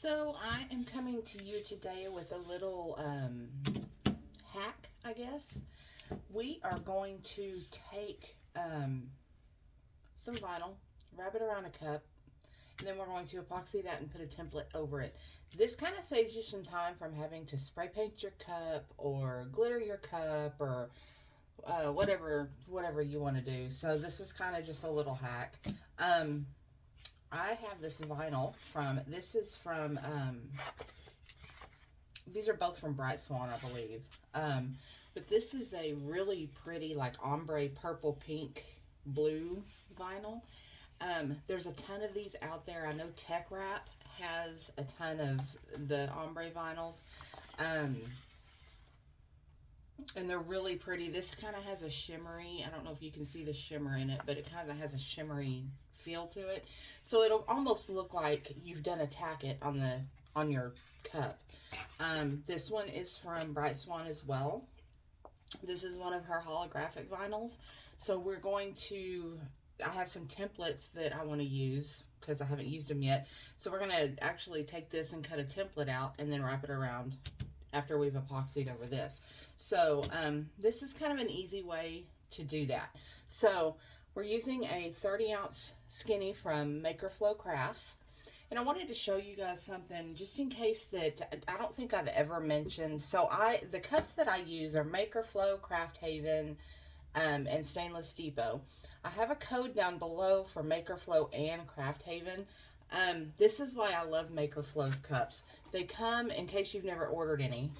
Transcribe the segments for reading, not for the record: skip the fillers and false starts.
So I am coming to you today with a little hack, I guess. We are going to take some vinyl, wrap it around a cup, and then we're going to epoxy that and put a template over it. This kind of saves you some time from having to spray paint your cup or glitter your cup or whatever you want to do. So this is kind of just a little hack. I have this vinyl these are both from Bright Swan, I believe. But this is a really pretty, like, ombre purple, pink, blue vinyl. There's a ton of these out there. I know Tech Wrap has a ton of the ombre vinyls. And they're really pretty. This kind of has a shimmery, I don't know if you can see the shimmer in it, but it kind of has a shimmery feel to it. So it'll almost look like you've done a tacket on your cup. This one is from Bright Swan as well. This is one of her holographic vinyls. So we're going to, I have some templates that I want to use because I haven't used them yet. So we're going to actually take this and cut a template out and then wrap it around after we've epoxied over this. So this is kind of an easy way to do that. So we're using a 30-ounce skinny from Maker Flow Crafts. And I wanted to show you guys something just in case that I don't think I've ever mentioned. So the cups that I use are Maker Flow, Craft Haven, and Stainless Depot. I have a code down below for Maker Flow and Craft Haven. This is why I love Maker Flow's cups. They come, in case you've never ordered any,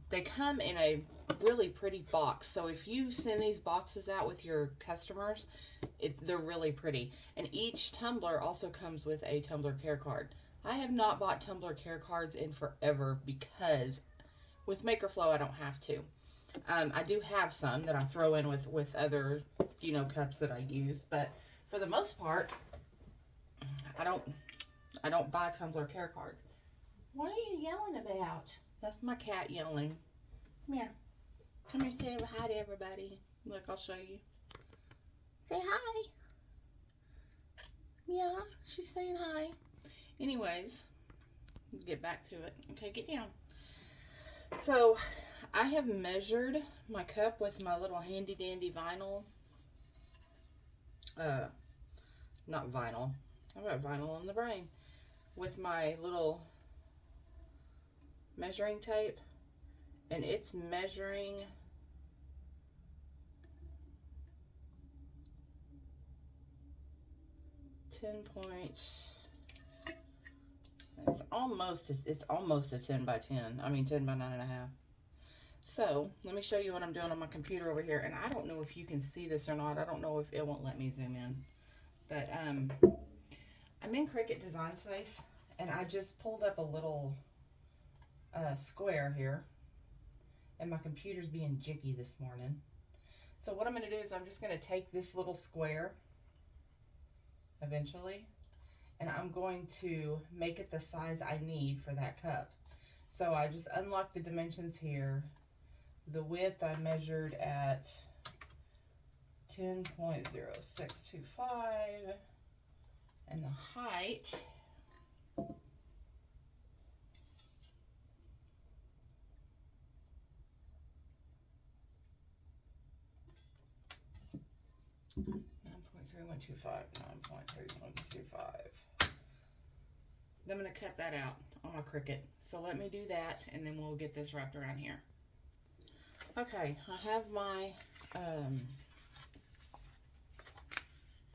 they come in a really pretty box. So if you send these boxes out with your customers, they're really pretty. And each tumbler also comes with a tumbler care card. I have not bought tumbler care cards in forever because with Maker Flow I don't have to. I do have some that I throw in with other, cups that I use, but for the most part, I don't buy tumbler care cards. What are you yelling about? That's my cat yelling. Come here. Come here, say hi to everybody. Look, I'll show you. Say hi. Yeah, she's saying hi. Anyways, get back to it. Okay, get down. So, I have measured my cup with my little handy dandy vinyl. Not vinyl. I've got vinyl in the brain. With my little measuring tape. And it's measuring 10 point. It's almost a 10 by 10. I mean 10 by 9.5. So let me show you what I'm doing on my computer over here. And I don't know if you can see this or not. I don't know if it won't let me zoom in. But I'm in Cricut Design Space, and I just pulled up a little square here. And my computer's being jiggy this morning. So what I'm going to do is I'm just going to take this little square eventually, and I'm going to make it the size I need for that cup. So I just unlocked the dimensions here. The width I measured at 10.0625, and the height I'm going to cut that out on my Cricut. So let me do that, and then we'll get this wrapped around here. Okay, I have my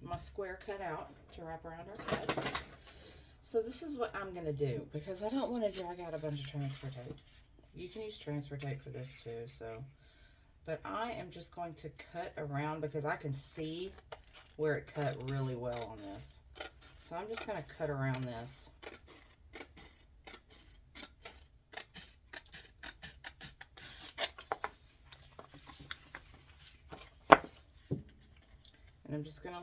my square cut out to wrap around our cup. So this is what I'm going to do, because I don't want to drag out a bunch of transfer tape. You can use transfer tape for this too, but I am just going to cut around because I can see where it cut really well on this. So I'm just going to cut around this. And I'm just going to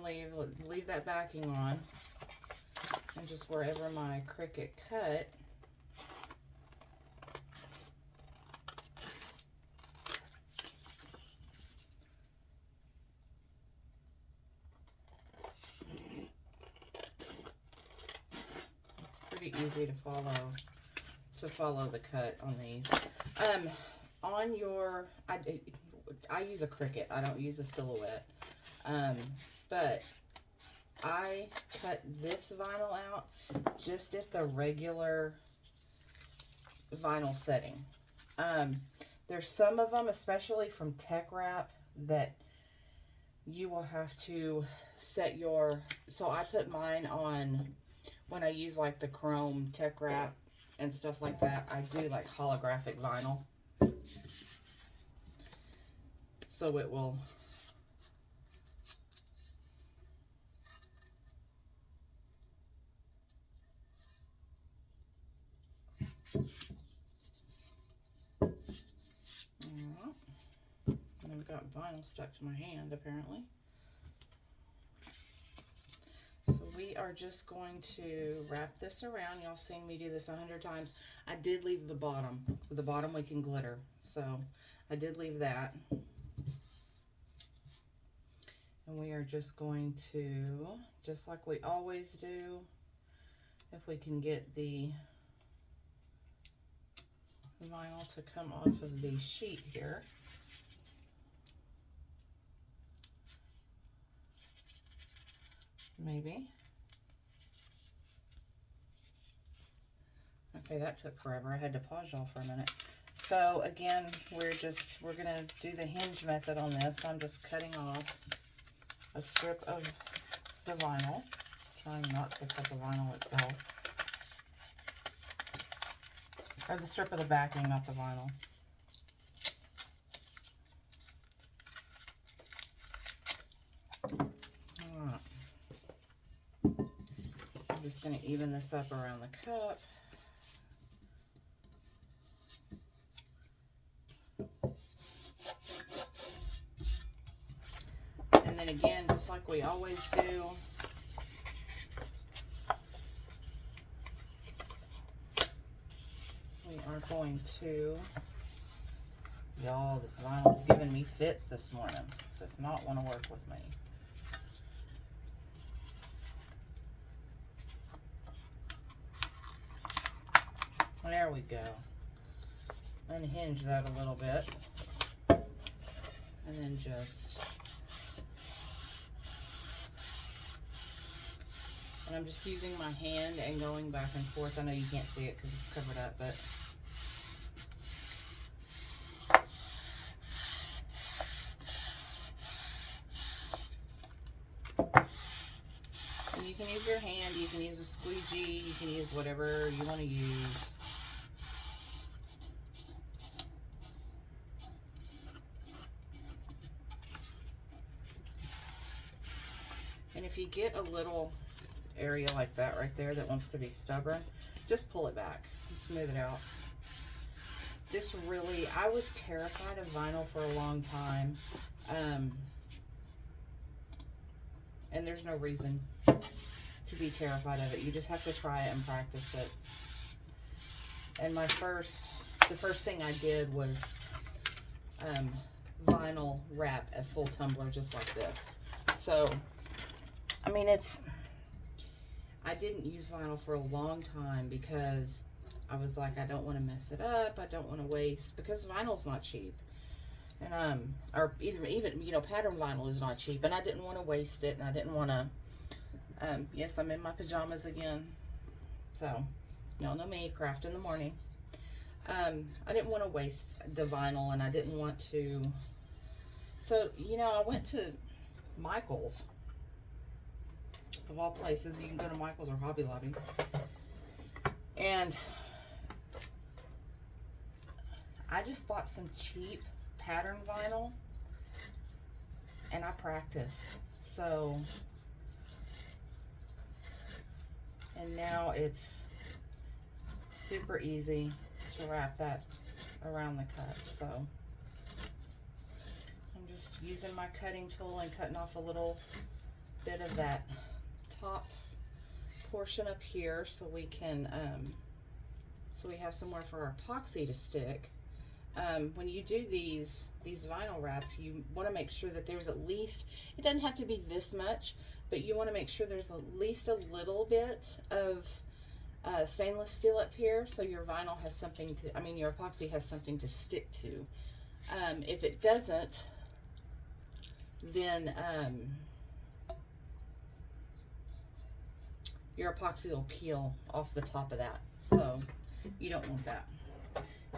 leave that backing on, and just wherever my Cricut cut, pretty easy to follow the cut on these. On your, I use a Cricut. I don't use a Silhouette. But I cut this vinyl out just at the regular vinyl setting. There's some of them, especially from Tech Wrap, that you will have to set your, so I put mine on, when I use like the chrome Tech Wrap and stuff like that, I do like holographic vinyl. So it will, I've got vinyl stuck to my hand apparently. So we are just going to wrap this around. Y'all seen me do this 100 times. I did leave the bottom. The bottom we can glitter. So I did leave that. And we are just going to, just like we always do, if we can get the vinyl to come off of the sheet here. Maybe. Okay, that took forever. I had to pause y'all for a minute. So again, we're gonna do the hinge method on this. I'm just cutting off a strip of the vinyl, trying not to cut the vinyl itself. Or the strip of the backing, not the vinyl. Alright. I'm just going to even this up around the cup. And then again, just like we always do, we are going to, y'all, this vinyl's giving me fits this morning. Does not want to work with me. There we go. Unhinge that a little bit. And then just, and I'm just using my hand and going back and forth. I know you can't see it because it's covered up, but and you can use your hand, you can use a squeegee, you can use whatever you want to use. And if you get a little area like that right there that wants to be stubborn, just pull it back and smooth it out. This really, I was terrified of vinyl for a long time. And there's no reason to be terrified of it. You just have to try it and practice it. And the first thing I did was vinyl wrap a full tumbler just like this. So, I mean, I didn't use vinyl for a long time because I was like, I don't want to mess it up. I don't want to waste, because vinyl's not cheap. And, or even, you know, pattern vinyl is not cheap, and I didn't want to waste it, and I didn't want to, yes, I'm in my pajamas again. So, y'all know me, craft in the morning. I didn't want to waste the vinyl, and I didn't want to, so, you know, I went to Michael's. Of all places, you can go to Michael's or Hobby Lobby. And I just bought some cheap pattern vinyl and I practiced. So, and now it's super easy to wrap that around the cup. So I'm just using my cutting tool and cutting off a little bit of that top portion up here so we can so we have somewhere for our epoxy to stick. When you do these vinyl wraps, you want to make sure that there's at least, it doesn't have to be this much, but you want to make sure there's at least a little bit of stainless steel up here, so your vinyl has something to, I mean, your epoxy has something to stick to. If it doesn't, then your epoxy will peel off the top of that. So you don't want that.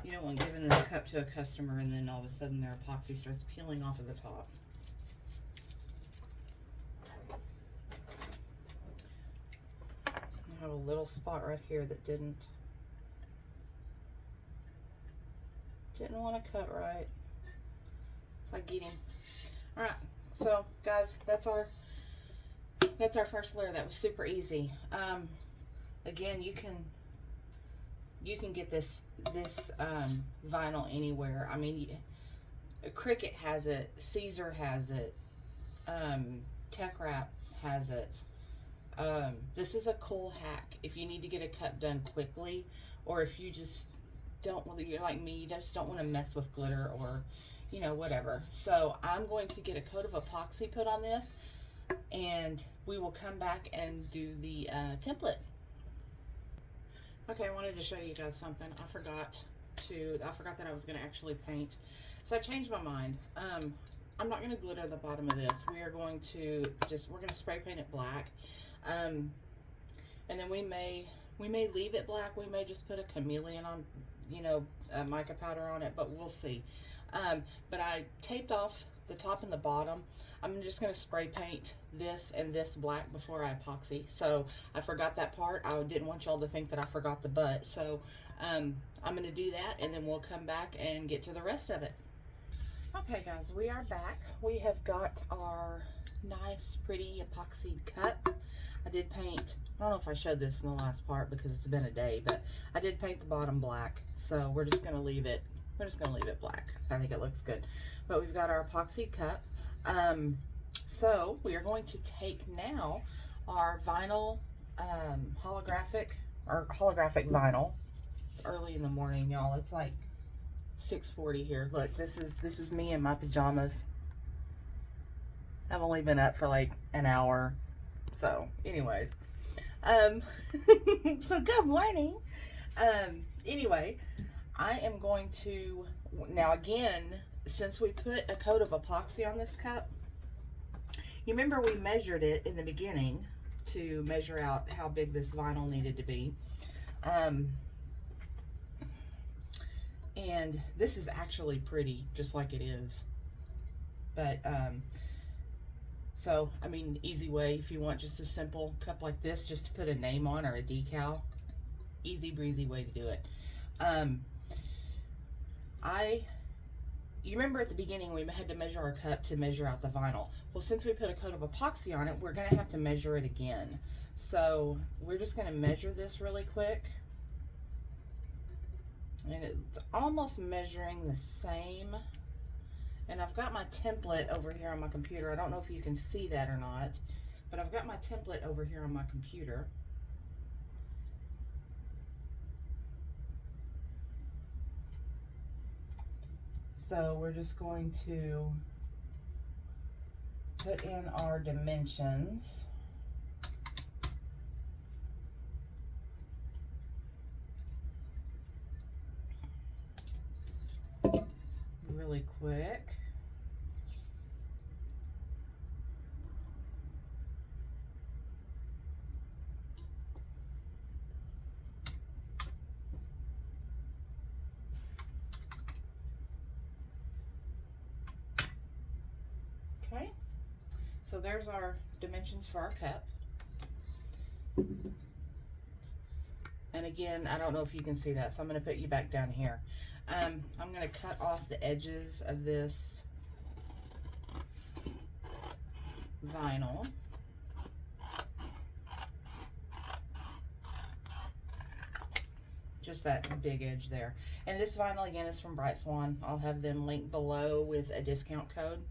You don't want giving this cup to a customer and then all of a sudden their epoxy starts peeling off of the top. I have a little spot right here that didn't want to cut right. It's like eating. All right, so guys, that's our first layer. That was super easy. Again, you can get this vinyl anywhere. I mean, Cricut has it, Caesar has it, Tech Wrap has it. This is a cool hack if you need to get a cup done quickly, or if you just don't, you're like me, you just don't want to mess with glitter or, you know, whatever. So I'm going to get a coat of epoxy put on this, and we will come back and do the template. Okay, I wanted to show you guys something. I forgot that I was going to actually paint. So I changed my mind. I'm not going to glitter the bottom of this. We are going to we're going to spray paint it black. And then we may leave it black. We may just put a chameleon on, you know, mica powder on it, but we'll see. But I taped off the top and the bottom. I'm just going to spray paint this and this black before I epoxy. So I forgot that part. I didn't want y'all to think that I forgot the butt. So I'm going to do that, and then we'll come back and get to the rest of it. Okay guys, we are back. We have got our nice pretty epoxied cup. I did paint, I don't know if I showed this in the last part because it's been a day, but I did paint the bottom black. So we're just going to leave it black. I think it looks good. But we've got our epoxy cup. So we are going to take now our vinyl, holographic vinyl. It's early in the morning, y'all. It's like 6:40 here. Look, this is me in my pajamas. I've only been up for like an hour. So anyways, so good morning. Anyway, I am going to, now again, since we put a coat of epoxy on this cup, you remember we measured it in the beginning to measure out how big this vinyl needed to be. And this is actually pretty, just like it is. But, so, I mean, easy way, if you want just a simple cup like this, just to put a name on or a decal, easy breezy way to do it. You remember at the beginning we had to measure our cup to measure out the vinyl. Well, since we put a coat of epoxy on it, we're going to have to measure it again. So we're just going to measure this really quick. And it's almost measuring the same. And I've got my template over here on my computer. I don't know if you can see that or not, but I've got my template over here on my computer. So we're just going to put in our dimensions. Really quick. Okay, so there's our dimensions for our cup. And again, I don't know if you can see that, so I'm going to put you back down here. I'm going to cut off the edges of this vinyl. Just that big edge there. And this vinyl again is from Bright Swan. I'll have them linked below with a discount code.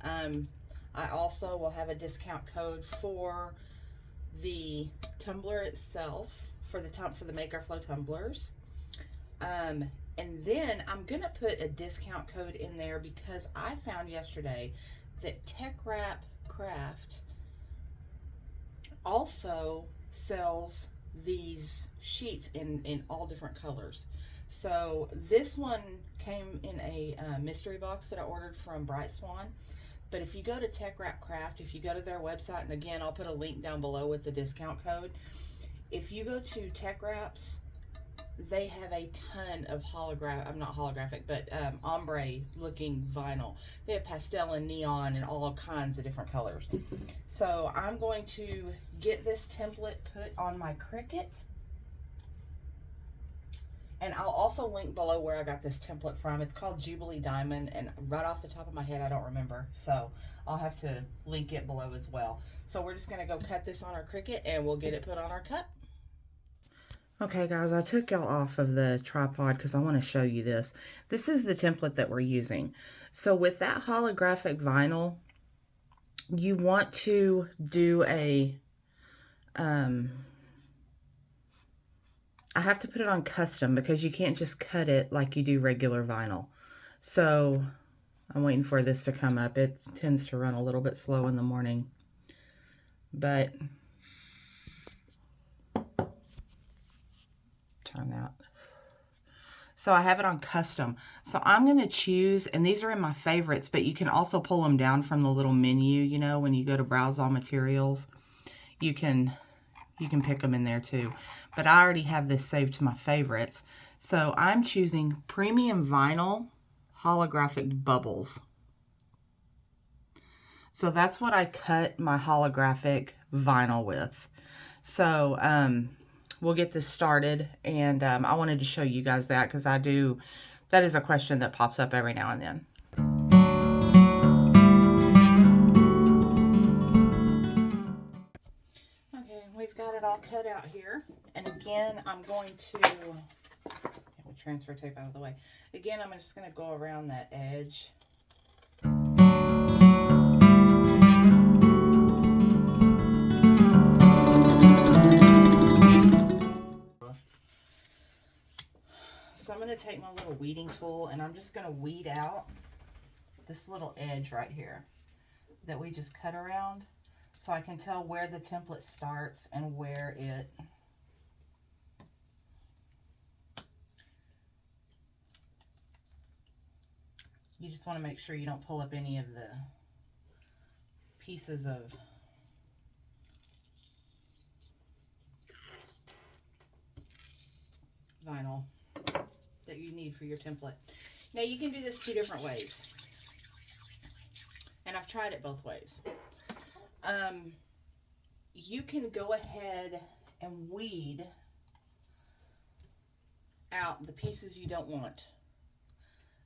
I also will have a discount code for the tumbler itself, for the Make Our Flow tumblers. And then I'm gonna put a discount code in there because I found yesterday that Tech Wrap Craft also sells these sheets in all different colors. So this one came in a mystery box that I ordered from Bright Swan. But if you go to Tech Wrap Craft, if you go to their website, and again, I'll put a link down below with the discount code. If you go to Tech Wraps, they have a ton of ombre looking vinyl. They have pastel and neon and all kinds of different colors. So I'm going to get this template put on my Cricut. And I'll also link below where I got this template from. It's called Jubilee Diamond, and right off the top of my head, I don't remember. So I'll have to link it below as well. So we're just gonna go cut this on our Cricut and we'll get it put on our cup. Okay guys, I took y'all off of the tripod because I want to show you this. This is the template that we're using. So with that holographic vinyl, you want to do a, I have to put it on custom because you can't just cut it like you do regular vinyl. So I'm waiting for this to come up. It tends to run a little bit slow in the morning, but turn that. So I have it on custom. So I'm going to choose, and these are in my favorites, but you can also pull them down from the little menu, you know, when you go to browse all materials, you can pick them in there too. But I already have this saved to my favorites. So I'm choosing premium vinyl holographic bubbles. So that's what I cut my holographic vinyl with. So we'll get this started, and I wanted to show you guys that because that is a question that pops up every now and then. Okay, we've got it all cut out here, and again, I'm going to get transfer tape out of the way. Again, I'm just going to go around that edge. So I'm going to take my little weeding tool and I'm just going to weed out this little edge right here that we just cut around, so I can tell where the template starts and where it you just want to make sure you don't pull up any of the pieces of vinyl that you need for your template. Now you can do this two different ways, and I've tried it both ways. You can go ahead and weed out the pieces you don't want.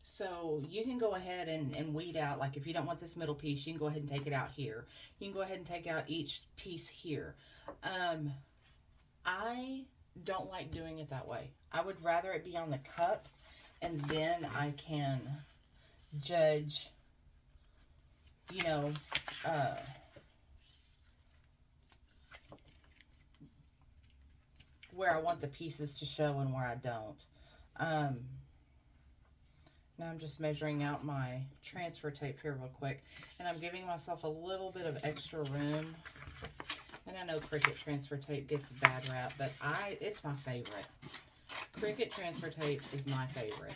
So you can go ahead and weed out, like if you don't want this middle piece, you can go ahead and take it out here. You can go ahead and take out each piece here. I don't like doing it that way. I would rather it be on the cup, and then I can judge, you know, where I want the pieces to show and where I don't. Now I'm just measuring out my transfer tape here real quick, and I'm giving myself a little bit of extra room. And I know Cricut transfer tape gets a bad rap, but it's my favorite. Cricut transfer tape is my favorite.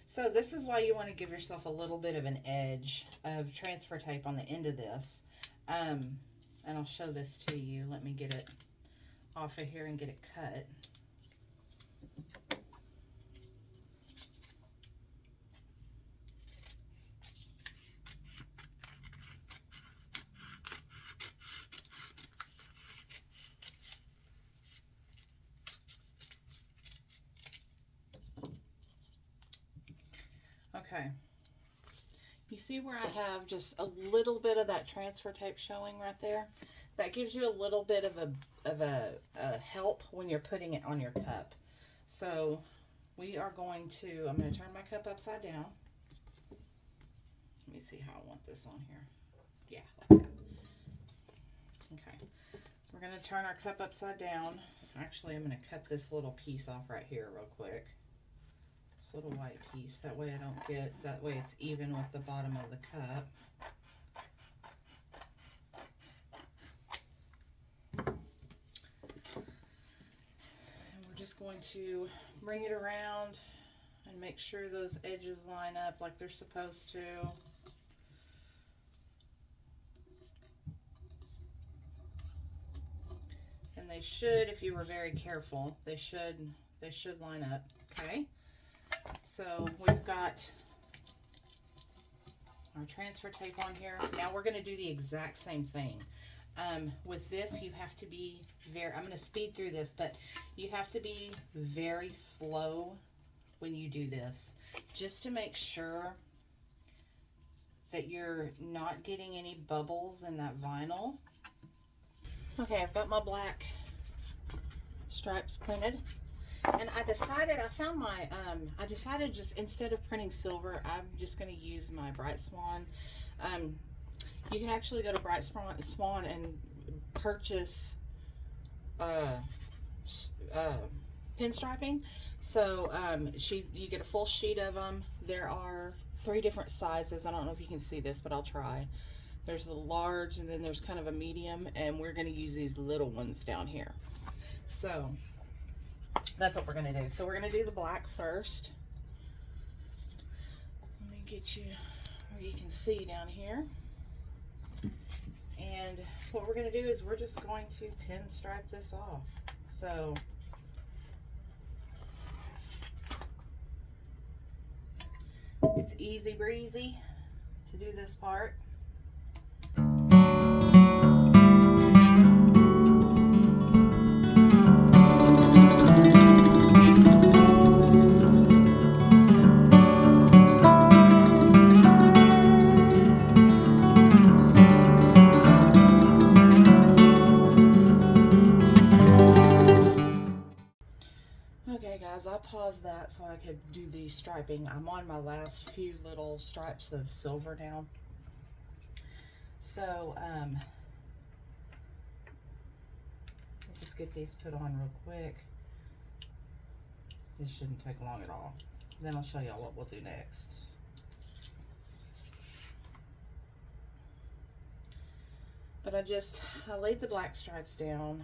So this is why you want to give yourself a little bit of an edge of transfer tape on the end of this. And I'll show this to you. Let me get it off of here and get it cut. Okay, you see where I have just a little bit of that transfer tape showing right there? that gives you a little bit of a help when you're putting it on your cup. So we are going to, I'm going to turn my cup upside down. Let me see how I want this on here. Yeah, like that. Okay, so we're going to turn our cup upside down. Actually, I'm going to cut this little piece off right here real quick. This little white piece. That way I don't get, that way it's even with the bottom of the cup. And we're just going to bring it around and make sure those edges line up like they're supposed to. And they should, if you were very careful, they should line up. Okay, so we've got our transfer tape on here. Now we're going to do the exact same thing. With this, you have to be very, I'm going to speed through this, but you have to be very slow when you do this, just to make sure that you're not getting any bubbles in that vinyl. Okay, I've got my black stripes printed, and I decided just instead of printing silver, I'm just going to use my Bright Swan. You can actually go to Bright Swan and purchase pinstriping. So you get a full sheet of them. There are 3 different sizes. I don't know if you can see this, but I'll try. There's a large, and then there's kind of a medium, and we're going to use these little ones down here. So that's what we're going to do. So we're going to do the black first. Let me get you where you can see down here. And what we're going to do is we're just going to pinstripe this off. So it's easy breezy to do this part. Okay guys, I paused that so I could do the striping. I'm on my last few little stripes of silver now. So I'll just get these put on real quick. This shouldn't take long at all. Then I'll show y'all what we'll do next. But I laid the black stripes down.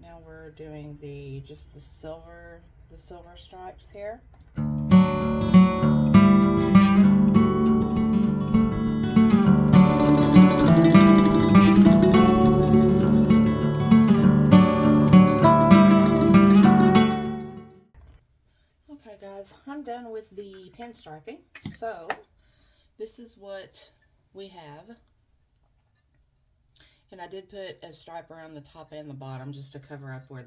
Now we're doing just the silver stripes here. Okay guys, I'm done with the pinstriping. So this is what we have. And I did put a stripe around the top and the bottom just to cover up where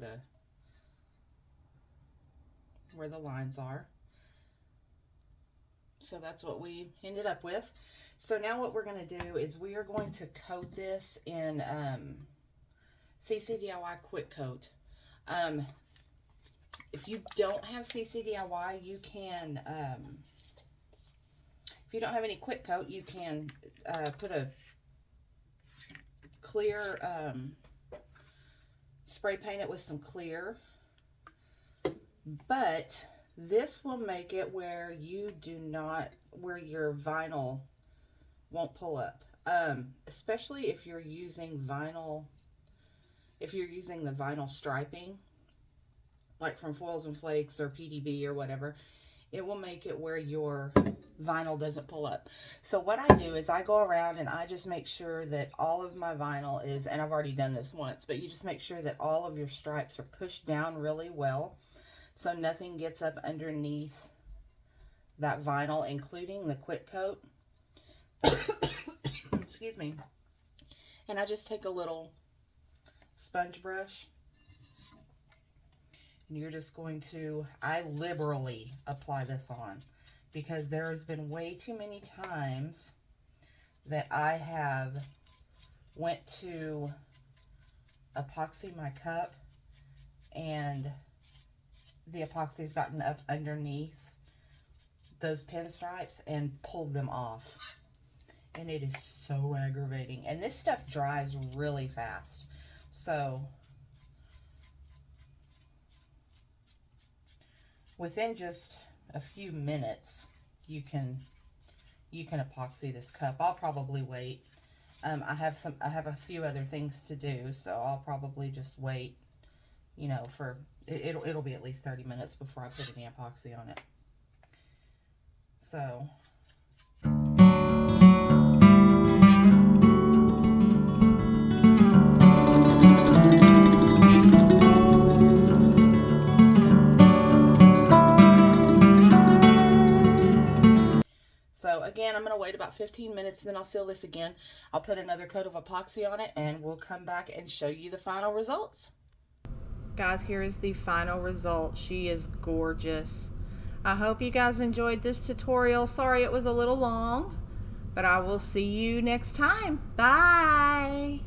the lines are. So that's what we ended up with. So now what we're going to do is we are going to coat this in CCDIY Quick Coat. If you don't have CCDIY, you can, if you don't have any Quick Coat, you can put a clear, spray paint it with some clear, but this will make it where where your vinyl won't pull up, especially if you're using vinyl, the vinyl striping, like from Foils and Flakes or PDB or whatever. It will make it where your vinyl doesn't pull up. So what I do is I go around and I just make sure that all of my vinyl is, and I've already done this once, but you just make sure that all of your stripes are pushed down really well so nothing gets up underneath that vinyl, including the Quick Coat. Excuse me. And I just take a little sponge brush. And you're just going to, I liberally apply this on, because there has been way too many times that I have went to epoxy my cup, and the epoxy's gotten up underneath those pinstripes and pulled them off. And it is so aggravating. And this stuff dries really fast. So within just a few minutes, you can epoxy this cup. I'll probably wait. I have a few other things to do, so I'll probably just wait, you know, for it'll be at least 30 minutes before I put any epoxy on it. So again, I'm going to wait about 15 minutes, then I'll seal this again. I'll put another coat of epoxy on it, and we'll come back and show you the final results. Guys, here is the final result. She is gorgeous. I hope you guys enjoyed this tutorial. Sorry it was a little long, but I will see you next time. Bye!